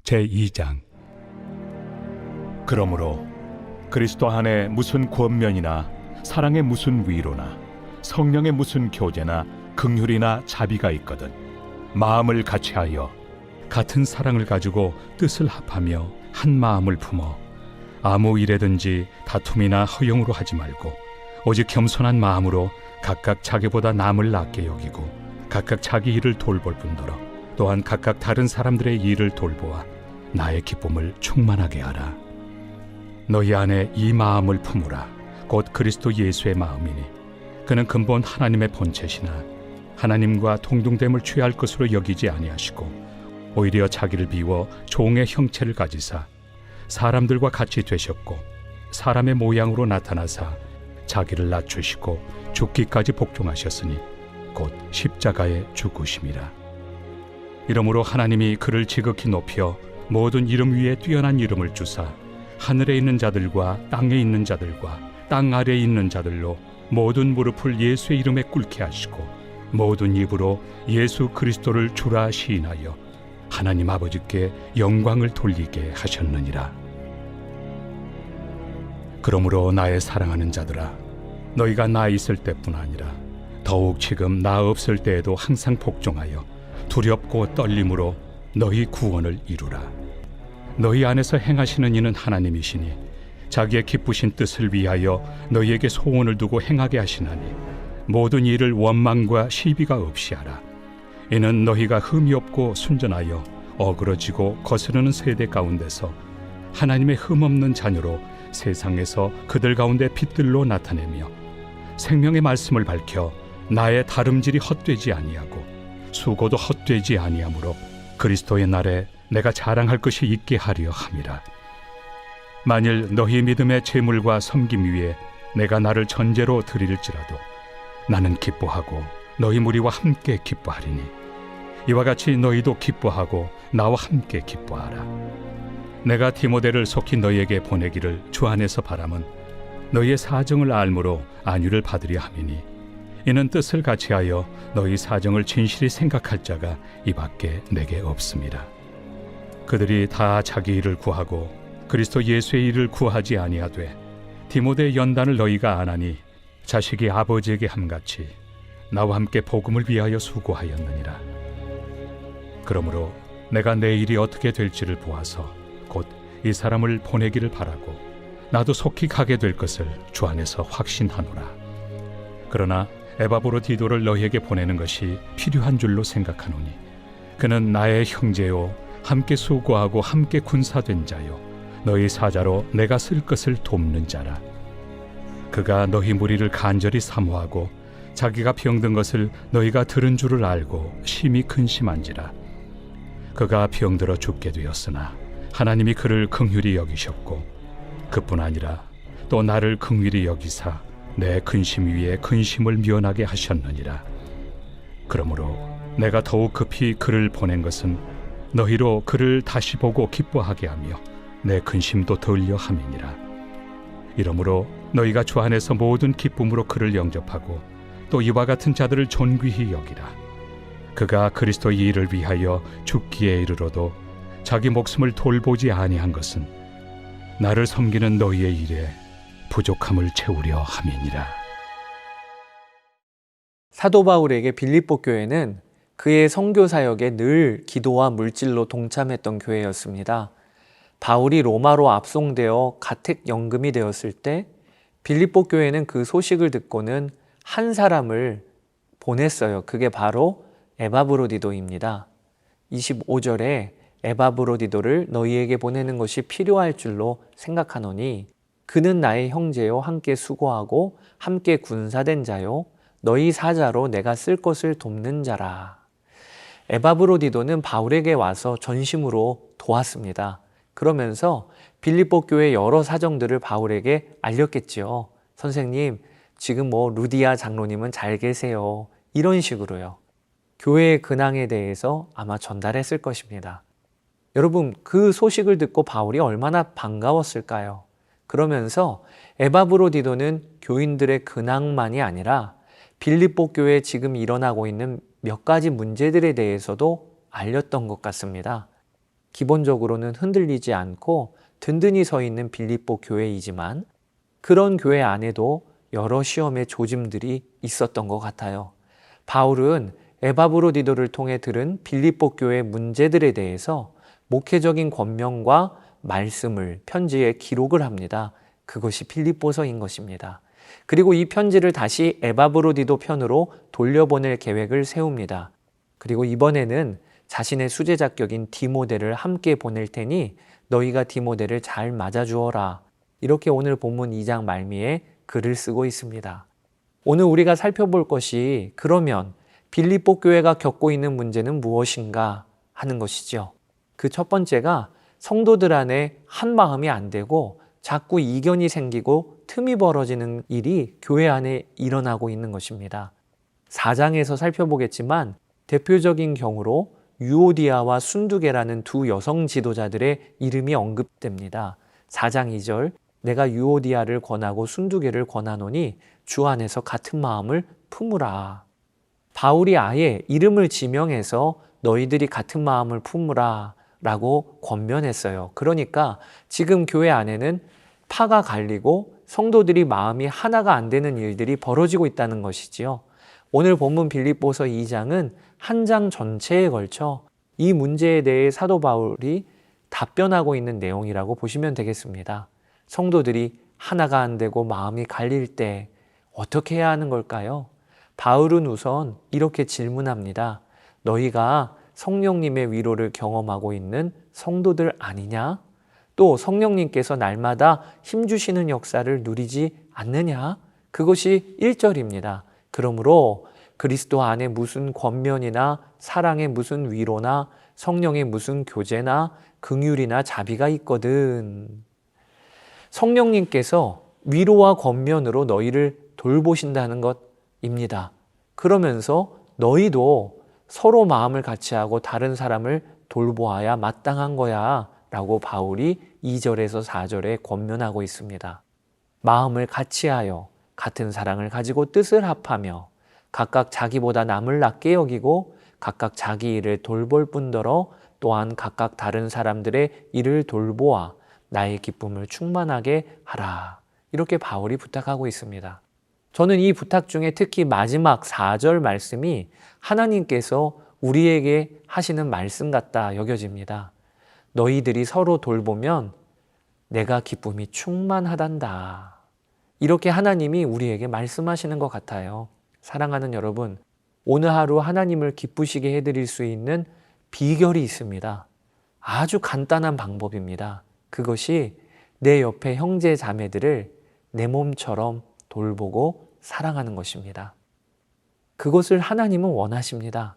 제2장. 그러므로 그리스도 안에 무슨 권면이나 사랑의 무슨 위로나 성령의 무슨 교제나 긍휼이나 자비가 있거든 마음을 같이하여 같은 사랑을 가지고 뜻을 합하며 한 마음을 품어 아무 일에든지 다툼이나 허용으로 하지 말고 오직 겸손한 마음으로 각각 자기보다 남을 낫게 여기고 각각 자기 일을 돌볼 뿐더러 또한 각각 다른 사람들의 일을 돌보아 나의 기쁨을 충만하게 하라. 너희 안에 이 마음을 품으라. 곧 그리스도 예수의 마음이니 그는 근본 하나님의 본체시나 하나님과 동등됨을 취할 것으로 여기지 아니하시고 오히려 자기를 비워 종의 형체를 가지사 사람들과 같이 되셨고 사람의 모양으로 나타나사 자기를 낮추시고 죽기까지 복종하셨으니 곧 십자가에 죽으심이라. 이러므로 하나님이 그를 지극히 높여 모든 이름 위에 뛰어난 이름을 주사 하늘에 있는 자들과 땅에 있는 자들과 땅 아래에 있는 자들로 모든 무릎을 예수의 이름에 꿇게 하시고 모든 입으로 예수 그리스도를 주라 시인하여 하나님 아버지께 영광을 돌리게 하셨느니라. 그러므로 나의 사랑하는 자들아, 너희가 나 있을 때뿐 아니라 더욱 지금 나 없을 때에도 항상 복종하여 두렵고 떨림으로 너희 구원을 이루라. 너희 안에서 행하시는 이는 하나님이시니 자기의 기쁘신 뜻을 위하여 너희에게 소원을 두고 행하게 하시나니 모든 일을 원망과 시비가 없이 하라. 이는 너희가 흠이 없고 순전하여 어그러지고 거스르는 세대 가운데서 하나님의 흠없는 자녀로 세상에서 그들 가운데 빛들로 나타내며 생명의 말씀을 밝혀 나의 다름질이 헛되지 아니하고 수고도 헛되지 아니하므로 그리스도의 날에 내가 자랑할 것이 있게 하려 함이라. 만일 너희 믿음의 제물과 섬김 위에 내가 나를 전제로 드릴지라도 나는 기뻐하고 너희 무리와 함께 기뻐하리니 이와 같이 너희도 기뻐하고 나와 함께 기뻐하라. 내가 디모데를 속히 너희에게 보내기를 주 안에서 바람은 너희의 사정을 알므로 안위를 받으려 함이니 이는 뜻을 같이하여 너희 사정을 진실히 생각할 자가 이 밖에 내게 없습니다. 그들이 다 자기 일을 구하고 그리스도 예수의 일을 구하지 아니하되 디모데의 연단을 너희가 안하니 자식이 아버지에게 함같이 나와 함께 복음을 위하여 수고하였느니라. 그러므로 내가 내 일이 어떻게 될지를 보아서 곧 이 사람을 보내기를 바라고 나도 속히 가게 될 것을 주 안에서 확신하노라. 그러나 에바브로디도를 너희에게 보내는 것이 필요한 줄로 생각하노니 그는 나의 형제요 함께 수고하고 함께 군사된 자요 너희 사자로 내가 쓸 것을 돕는 자라. 그가 너희 무리를 간절히 사모하고 자기가 병든 것을 너희가 들은 줄을 알고 심히 근심한지라. 그가 병들어 죽게 되었으나 하나님이 그를 긍휼히 여기셨고 그뿐 아니라 또 나를 긍휼히 여기사 내 근심 위에 근심을 면하게 하셨느니라. 그러므로 내가 더욱 급히 그를 보낸 것은 너희로 그를 다시 보고 기뻐하게 하며 내 근심도 덜려 함이니라. 이러므로 너희가 주 안에서 모든 기쁨으로 그를 영접하고 또 이와 같은 자들을 존귀히 여기라. 그가 그리스도의 일을 위하여 죽기에 이르러도 자기 목숨을 돌보지 아니한 것은 나를 섬기는 너희의 일에 부족함을 채우려 함이니라. 사도 바울에게 빌립보 교회는 그의 선교 사역에 늘 기도와 물질로 동참했던 교회였습니다. 바울이 로마로 압송되어 가택 연금이 되었을 때 빌립보 교회는 그 소식을 듣고는 한 사람을 보냈어요. 그게 바로 에바브로디도입니다. 25절에 에바브로디도를 너희에게 보내는 것이 필요할 줄로 생각하노니 그는 나의 형제요 함께 수고하고 함께 군사된 자요 너희 사자로 내가 쓸 것을 돕는 자라. 에바브로디도는 바울에게 와서 전심으로 도왔습니다. 그러면서 빌립보 교회 여러 사정들을 바울에게 알렸겠지요. 선생님, 지금 루디아 장로님은 잘 계세요. 이런 식으로요. 교회의 근황에 대해서 아마 전달했을 것입니다. 여러분, 그 소식을 듣고 바울이 얼마나 반가웠을까요? 그러면서 에바브로디도는 교인들의 근황만이 아니라 빌립보 교회에 지금 일어나고 있는 몇 가지 문제들에 대해서도 알렸던 것 같습니다. 기본적으로는 흔들리지 않고 든든히 서 있는 빌립보 교회이지만 그런 교회 안에도 여러 시험의 조짐들이 있었던 것 같아요. 바울은 에바브로디도를 통해 들은 빌립보 교회 문제들에 대해서 목회적인 권면과 말씀을 편지에 기록을 합니다. 그것이 빌립보서인 것입니다. 그리고 이 편지를 다시 에바브로디도 편으로 돌려보낼 계획을 세웁니다. 그리고 이번에는 자신의 수제자격인 디모데를 함께 보낼 테니 너희가 디모데를 잘 맞아주어라. 이렇게 오늘 본문 2장 말미에 글을 쓰고 있습니다. 오늘 우리가 살펴볼 것이 그러면 빌립보 교회가 겪고 있는 문제는 무엇인가 하는 것이죠. 그 첫 번째가 성도들 안에 한 마음이 안 되고 자꾸 이견이 생기고 틈이 벌어지는 일이 교회 안에 일어나고 있는 것입니다. 4장에서 살펴보겠지만 대표적인 경우로 유오디아와 순두계라는 두 여성 지도자들의 이름이 언급됩니다. 4장 2절 내가 유오디아를 권하고 순두계를 권하노니 주 안에서 같은 마음을 품으라. 바울이 아예 이름을 지명해서 너희들이 같은 마음을 품으라 라고 권면했어요. 그러니까 지금 교회 안에는 파가 갈리고 성도들이 마음이 하나가 안 되는 일들이 벌어지고 있다는 것이지요. 오늘 본문 빌립보서 2장은 한 장 전체에 걸쳐 이 문제에 대해 사도 바울이 답변하고 있는 내용이라고 보시면 되겠습니다. 성도들이 하나가 안 되고 마음이 갈릴 때 어떻게 해야 하는 걸까요? 바울은 우선 이렇게 질문합니다. 너희가 성령님의 위로를 경험하고 있는 성도들 아니냐? 또 성령님께서 날마다 힘주시는 역사를 누리지 않느냐? 그것이 1절입니다. 그러므로 그리스도 안에 무슨 권면이나 사랑의 무슨 위로나 성령의 무슨 교제나 긍휼이나 자비가 있거든. 성령님께서 위로와 권면으로 너희를 돌보신다는 것입니다. 그러면서 너희도 서로 마음을 같이 하고 다른 사람을 돌보아야 마땅한 거야 라고 바울이 2절에서 4절에 권면하고 있습니다. 마음을 같이하여 같은 사랑을 가지고 뜻을 합하며 각각 자기보다 남을 낮게 여기고 각각 자기 일을 돌볼 뿐더러 또한 각각 다른 사람들의 일을 돌보아 나의 기쁨을 충만하게 하라. 이렇게 바울이 부탁하고 있습니다. 저는 이 부탁 중에 특히 마지막 4절 말씀이 하나님께서 우리에게 하시는 말씀 같다 여겨집니다. 너희들이 서로 돌보면 내가 기쁨이 충만하단다. 이렇게 하나님이 우리에게 말씀하시는 것 같아요. 사랑하는 여러분, 오늘 하루 하나님을 기쁘시게 해드릴 수 있는 비결이 있습니다. 아주 간단한 방법입니다. 그것이 내 옆에 형제 자매들을 내 몸처럼 돌보고 사랑하는 것입니다. 그것을 하나님은 원하십니다.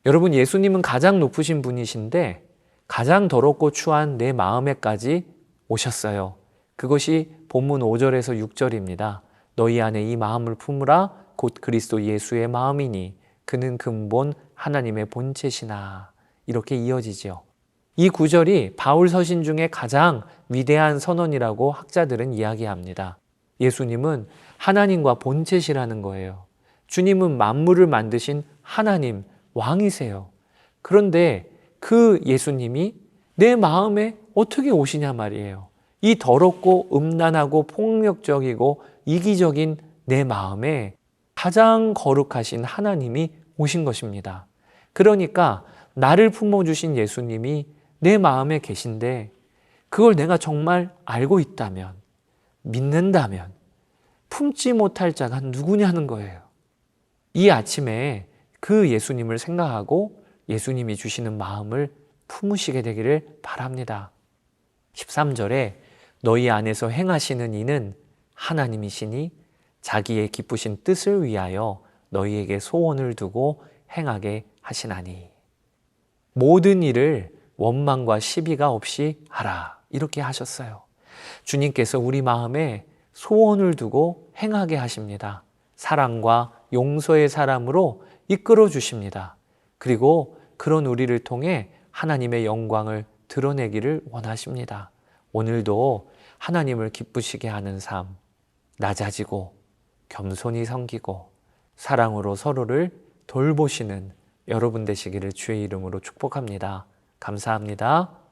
여러분, 예수님은 가장 높으신 분이신데 가장 더럽고 추한 내 마음에까지 오셨어요. 그것이 본문 5절에서 6절입니다. 너희 안에 이 마음을 품으라 곧 그리스도 예수의 마음이니 그는 근본 하나님의 본체시나. 이렇게 이어지죠. 이 구절이 바울 서신 중에 가장 위대한 선언이라고 학자들은 이야기합니다. 예수님은 하나님과 본체시라는 거예요. 주님은 만물을 만드신 하나님, 왕이세요. 그런데 그 예수님이 내 마음에 어떻게 오시냐 말이에요. 이 더럽고 음란하고 폭력적이고 이기적인 내 마음에 가장 거룩하신 하나님이 오신 것입니다. 그러니까 나를 품어주신 예수님이 내 마음에 계신데 그걸 내가 정말 알고 있다면, 믿는다면 품지 못할 자가 누구냐는 거예요. 이 아침에 그 예수님을 생각하고 예수님이 주시는 마음을 품으시게 되기를 바랍니다. 13절에 너희 안에서 행하시는 이는 하나님이시니 자기의 기쁘신 뜻을 위하여 너희에게 소원을 두고 행하게 하시나니 모든 일을 원망과 시비가 없이 하라. 이렇게 하셨어요. 주님께서 우리 마음에 소원을 두고 행하게 하십니다. 사랑과 용서의 사람으로 이끌어 주십니다. 그리고 그런 우리를 통해 하나님의 영광을 드러내기를 원하십니다. 오늘도 하나님을 기쁘시게 하는 삶, 낮아지고 겸손히 섬기고 사랑으로 서로를 돌보시는 여러분 되시기를 주의 이름으로 축복합니다. 감사합니다.